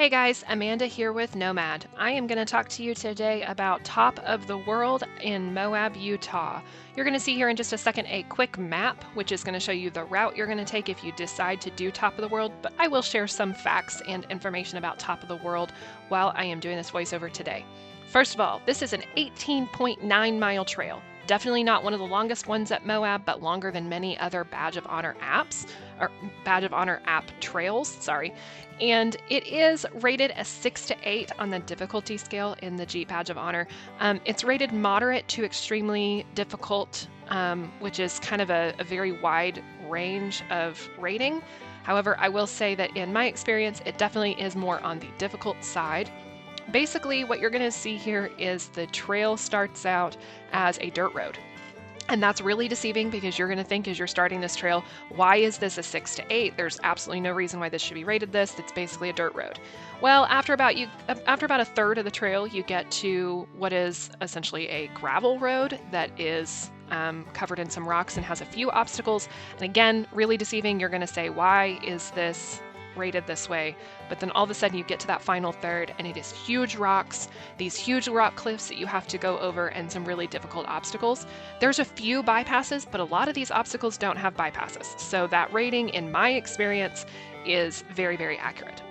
Hey guys, Amanda here with Nomad. I am going to talk to you today about Top of the World in Moab, Utah. You're going to see here in just a second a quick map, which is going to show you the route you're going to take if you decide to do Top of the World, but I will share some facts and information about Top of the World while I am doing this voiceover today. First of all, this is an 18.9-mile trail. Definitely not one of the longest ones at Moab, but longer than many other Badge of Honor apps, or Badge of Honor app trails, sorry. And it is rated a 6 to 8 on the difficulty scale in the Jeep Badge of Honor. It's rated moderate to extremely difficult, which is kind of a very wide range of rating. However, I will say that in my experience, it definitely is more on the difficult side. Basically, what you're going to see here is the trail starts out as a dirt road. And that's really deceiving because you're going to think as you're starting this trail, why is this a 6 to 8? There's absolutely no reason why this should be rated this. It's basically a dirt road. Well, after about a third of the trail, you get to what is essentially a gravel road that is covered in some rocks and has a few obstacles. And again, really deceiving. You're going to say, why is this rated this way? But then all of a sudden you get to that final third and it is huge rocks, these huge rock cliffs that you have to go over, and some really difficult obstacles. There's a few bypasses, but a lot of these obstacles don't have bypasses. So that rating, in my experience, is very, very accurate.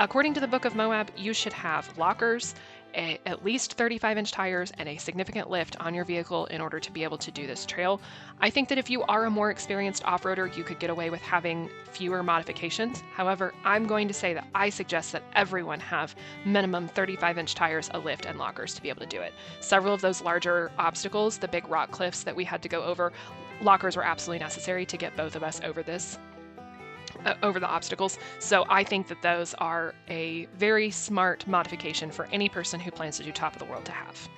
According to the Book of Moab, you should have lockers, at least 35-inch tires, and a significant lift on your vehicle in order to be able to do this trail. I think that if you are a more experienced off-roader, you could get away with having fewer modifications. However, I'm going to say that I suggest that everyone have minimum 35-inch tires, a lift, and lockers to be able to do it. Several of those larger obstacles, the big rock cliffs that we had to go over, lockers were absolutely necessary to get both of us over the obstacles. So I think that those are a very smart modification for any person who plans to do Top of the World to have.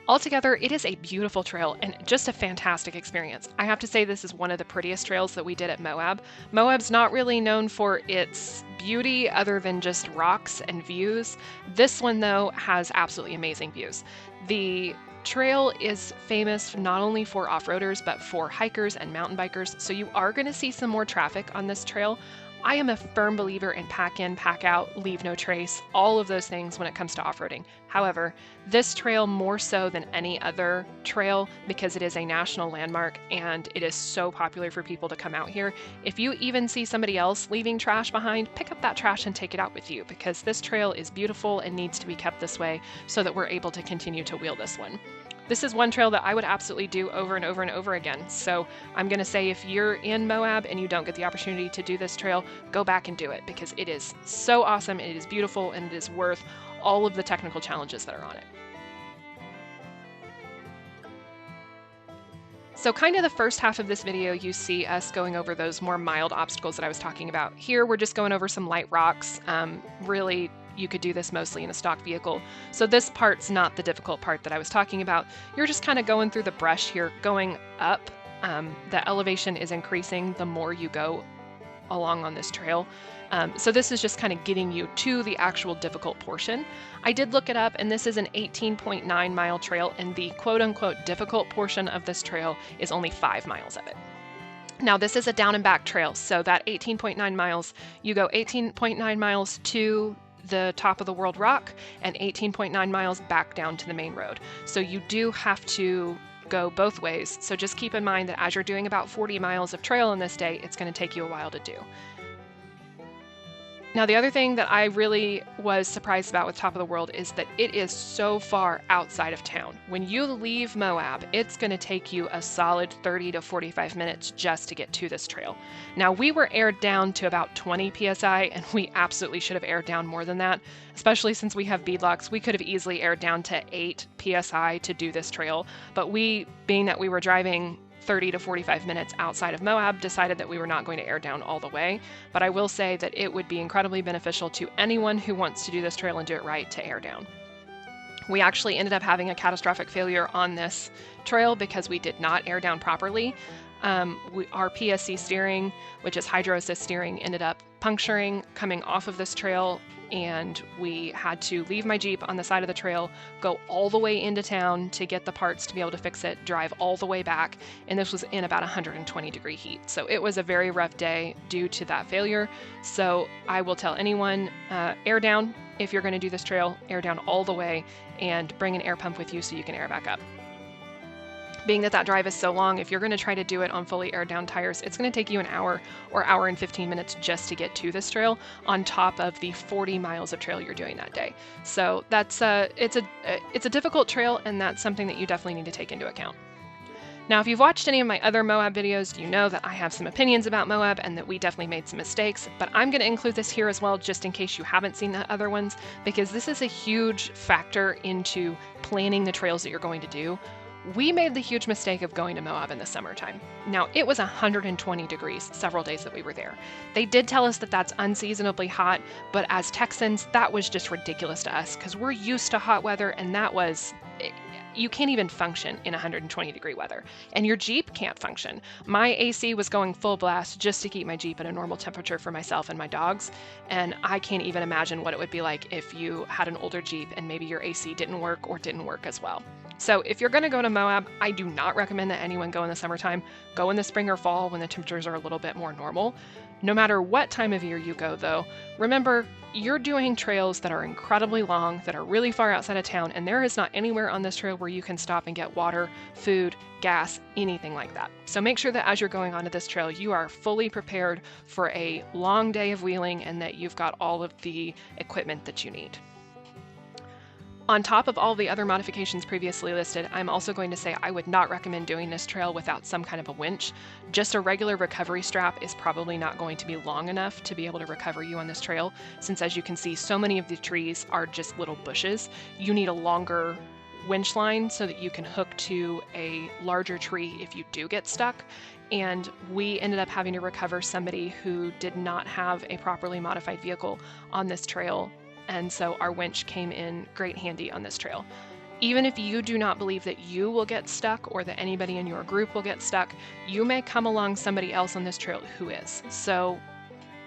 Altogether, it is a beautiful trail and just a fantastic experience. I have to say this is one of the prettiest trails that we did at Moab. Moab's not really known for its beauty other than just rocks and views. This one, though, has absolutely amazing views. The trail is famous not only for off-roaders, but for hikers and mountain bikers, so you are going to see some more traffic on this trail. I am a firm believer in pack in, pack out, leave no trace, all of those things when it comes to off-roading. However, this trail more so than any other trail because it is a national landmark and it is so popular for people to come out here. If you even see somebody else leaving trash behind, pick up that trash and take it out with you because this trail is beautiful and needs to be kept this way so that we're able to continue to wheel this one. This is one trail that I would absolutely do over and over and over again. So I'm going to say if you're in Moab and you don't get the opportunity to do this trail, go back and do it because it is so awesome, it is beautiful, and it is worth all of the technical challenges that are on it. So kind of the first half of this video, you see us going over those more mild obstacles that I was talking about. Here, we're just going over some light rocks. Really, you could do this mostly in a stock vehicle. So this part's not the difficult part that I was talking about. You're just kind of going through the brush here, going up. The elevation is increasing the more you go along on this trail. So this is just kind of getting you to the actual difficult portion. I did look it up, and this is an 18.9-mile trail, and the quote-unquote difficult portion of this trail is only 5 miles of it. Now, this is a down and back trail, so that 18.9 miles, you go 18.9 miles to the Top of the World rock and 18.9 miles back down to the main road. So you do have to go both ways. So just keep in mind that as you're doing about 40 miles of trail in this day, it's going to take you a while to do. Now, the other thing that I really was surprised about with Top of the World is that it is so far outside of town. When you leave Moab, it's going to take you a solid 30 to 45 minutes just to get to this trail. Now, we were aired down to about 20 psi, and we absolutely should have aired down more than that, especially since we have beadlocks. We could have easily aired down to 8 psi to do this trail, but being that we were driving 30 to 45 minutes outside of Moab, decided that we were not going to air down all the way. But I will say that it would be incredibly beneficial to anyone who wants to do this trail and do it right to air down. We actually ended up having a catastrophic failure on this trail because we did not air down properly. Our PSC steering, which is hydro assist steering, ended up puncturing coming off of this trail, and we had to leave my Jeep on the side of the trail, go all the way into town to get the parts to be able to fix it, drive all the way back, and this was in about 120-degree heat. So it was a very rough day due to that failure. So I will tell anyone, air down. If you're going to do this trail, air down all the way and bring an air pump with you so you can air back up. Being that that drive is so long, if you're going to try to do it on fully aired down tires, it's going to take you an hour or hour and 15 minutes just to get to this trail on top of the 40 miles of trail you're doing that day. So that's it's a difficult trail, and that's something that you definitely need to take into account. Now, if you've watched any of my other Moab videos, you know that I have some opinions about Moab and that we definitely made some mistakes, but I'm going to include this here as well just in case you haven't seen the other ones, because this is a huge factor into planning the trails that you're going to do. We made the huge mistake of going to Moab in the summertime. Now, it was 120 degrees several days that we were there. They did tell us that that's unseasonably hot, but as Texans, that was just ridiculous to us because we're used to hot weather, and that was... You can't even function in 120-degree weather, and your Jeep can't function. My AC was going full blast just to keep my Jeep at a normal temperature for myself and my dogs, and I can't even imagine what it would be like if you had an older Jeep and maybe your AC didn't work or didn't work as well. So if you're going to go to Moab, I do not recommend that anyone go in the summertime. Go in the spring or fall when the temperatures are a little bit more normal. No matter what time of year you go, though, remember, you're doing trails that are incredibly long, that are really far outside of town, and there is not anywhere on this trail where you can stop and get water, food, gas, anything like that. So make sure that as you're going onto this trail, you are fully prepared for a long day of wheeling and that you've got all of the equipment that you need. On top of all the other modifications previously listed, I'm also going to say I would not recommend doing this trail without some kind of a winch. Just a regular recovery strap is probably not going to be long enough to be able to recover you on this trail, since as you can see, so many of the trees are just little bushes. You need a longer winch line so that you can hook to a larger tree if you do get stuck. And we ended up having to recover somebody who did not have a properly modified vehicle on this trail, and so our winch came in great handy on this trail. Even if you do not believe that you will get stuck or that anybody in your group will get stuck, you may come along somebody else on this trail who is. So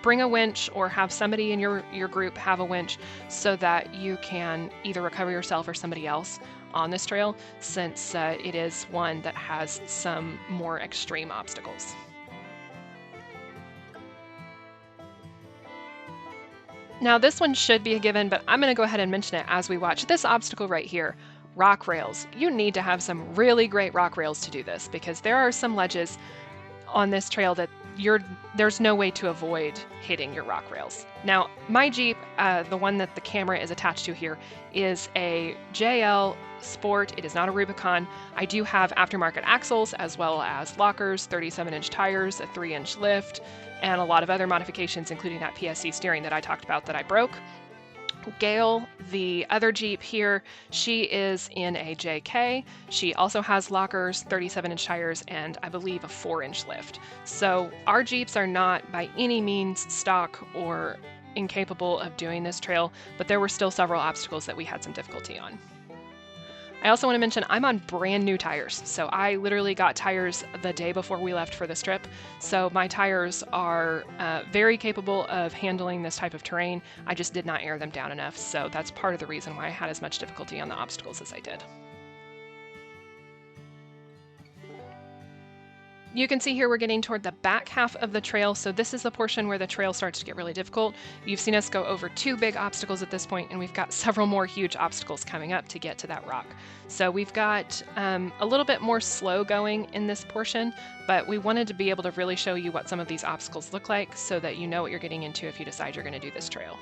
bring a winch or have somebody in your group have a winch so that you can either recover yourself or somebody else on this trail, since it is one that has some more extreme obstacles. Now this one should be a given, but I'm going to go ahead and mention it as we watch. This obstacle right here, rock rails. You need to have some really great rock rails to do this, because there are some ledges on this trail that there's no way to avoid hitting your rock rails. Now my Jeep, the one that the camera is attached to here, is a JL Sport. It is not a Rubicon. I do have aftermarket axles as well as lockers, 37-inch tires, a 3-inch lift, and a lot of other modifications, including that PSC steering that I talked about that I broke. Gail, the other Jeep here, she is in a JK. She also has lockers, 37-inch tires, and I believe a 4-inch lift. So our Jeeps are not by any means stock or incapable of doing this trail, but there were still several obstacles that we had some difficulty on. I also want to mention I'm on brand new tires. So I literally got tires the day before we left for this trip. So my tires are very capable of handling this type of terrain. I just did not air them down enough. So that's part of the reason why I had as much difficulty on the obstacles as I did. You can see here we're getting toward the back half of the trail, so this is the portion where the trail starts to get really difficult. You've seen us go over 2 big obstacles at this point, and we've got several more huge obstacles coming up to get to that rock. So we've got a little bit more slow going in this portion, but we wanted to be able to really show you what some of these obstacles look like so that you know what you're getting into if you decide you're going to do this trail.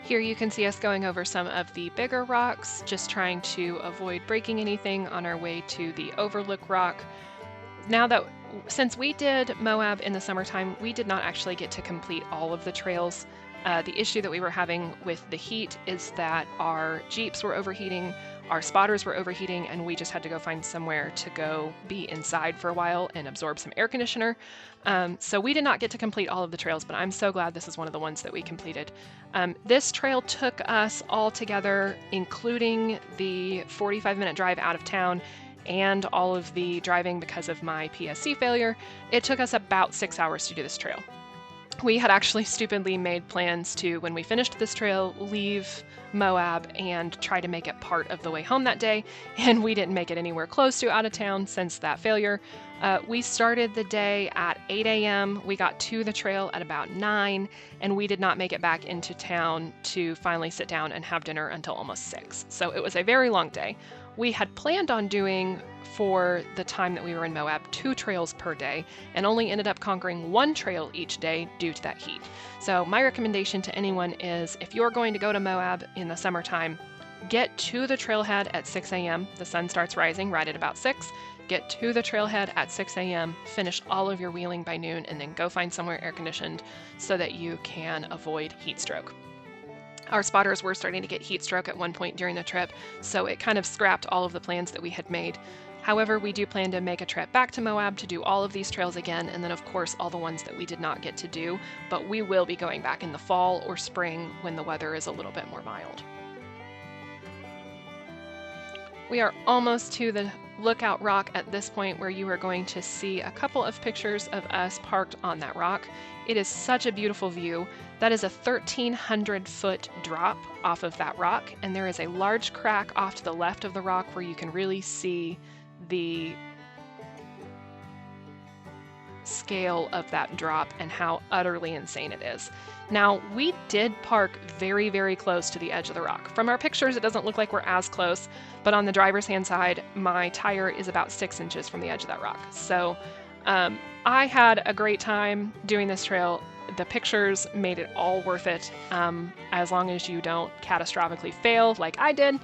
Here you can see us going over some of the bigger rocks, just trying to avoid breaking anything on our way to the Overlook Rock. Since we did Moab in the summertime, we did not actually get to complete all of the trails. The issue that we were having with the heat is that our Jeeps were overheating, our spotters were overheating, and we just had to go find somewhere to go be inside for a while and absorb some air conditioner. So we did not get to complete all of the trails, but I'm so glad this is one of the ones that we completed. This trail took us all together, including the 45-minute drive out of town and all of the driving because of my PSC failure. It took us about 6 hours to do this trail. We had actually stupidly made plans to, when we finished this trail, leave Moab and try to make it part of the way home that day, and we didn't make it anywhere close to out of town since that failure. We started the day at 8 a.m. We got to the trail at about 9, and we did not make it back into town to finally sit down and have dinner until almost 6. So it was a very long day. We had planned on doing, for the time that we were in Moab, 2 trails per day, and only ended up conquering 1 trail each day due to that heat. So my recommendation to anyone is, if you're going to go to Moab in the summertime, get to the trailhead at 6 a.m. The sun starts rising right at about 6. Get to the trailhead at 6 a.m., finish all of your wheeling by noon, and then go find somewhere air conditioned so that you can avoid heat stroke. Our spotters were starting to get heat stroke at one point during the trip, so it kind of scrapped all of the plans that we had made. However, we do plan to make a trip back to Moab to do all of these trails again, and then of course all the ones that we did not get to do, but we will be going back in the fall or spring when the weather is a little bit more mild. We are almost to the Lookout Rock at this point, where you are going to see a couple of pictures of us parked on that rock. It is such a beautiful view. That is a 1,300-foot drop off of that rock, and there is a large crack off to the left of the rock where you can really see the scale of that drop and how utterly insane it is. Now, we did park very, very close to the edge of the rock. From our pictures, it doesn't look like we're as close, but on the driver's hand side, my tire is about 6 inches from the edge of that rock. So I had a great time doing this trail. The pictures made it all worth it, as long as you don't catastrophically fail like I did.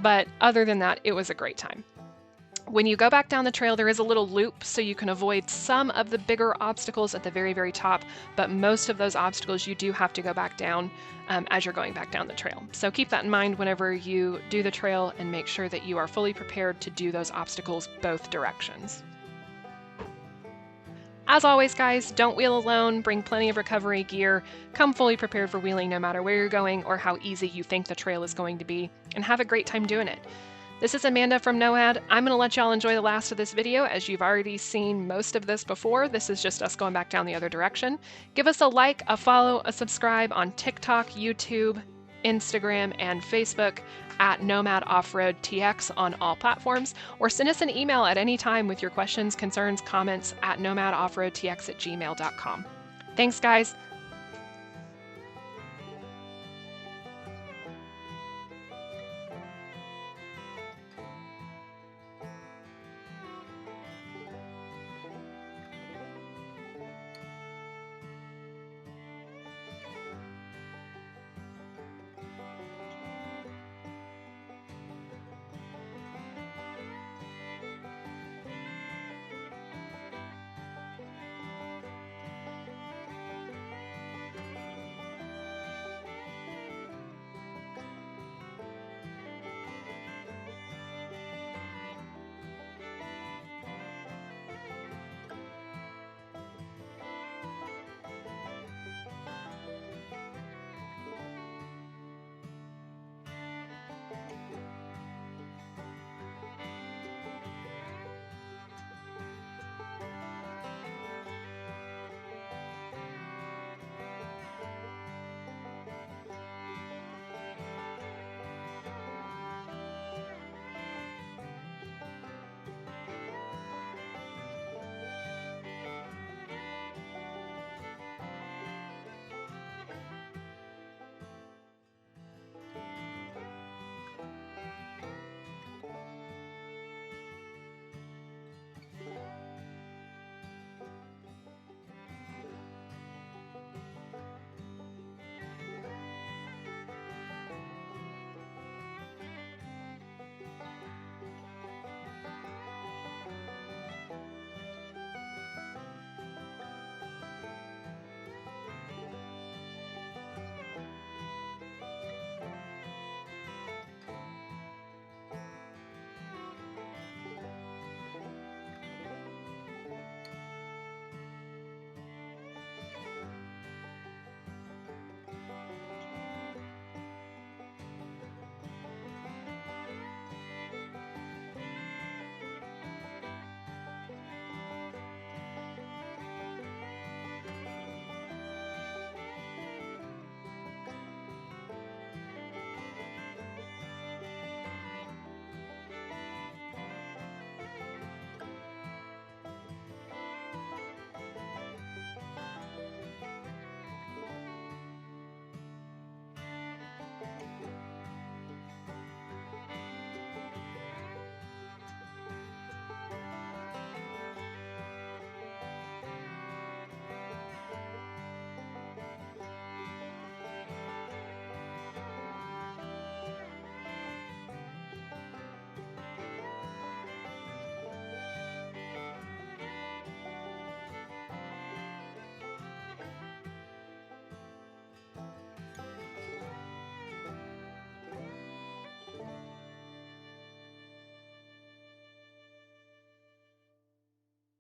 But other than that, it was a great time. When you go back down the trail, there is a little loop so you can avoid some of the bigger obstacles at the very, very top, but most of those obstacles you do have to go back down as you're going back down the trail. So keep that in mind whenever you do the trail, and make sure that you are fully prepared to do those obstacles both directions. As always, guys, don't wheel alone, bring plenty of recovery gear, come fully prepared for wheeling no matter where you're going or how easy you think the trail is going to be, and have a great time doing it. This is Amanda from Nomad. I'm going to let y'all enjoy the last of this video, as you've already seen most of this before. This is just us going back down the other direction. Give us a like, a follow, a subscribe on TikTok, YouTube, Instagram, and Facebook at Nomad Off-Road TX on all platforms, or send us an email at any time with your questions, concerns, comments at nomadoffroadtx@gmail.com. Thanks, guys.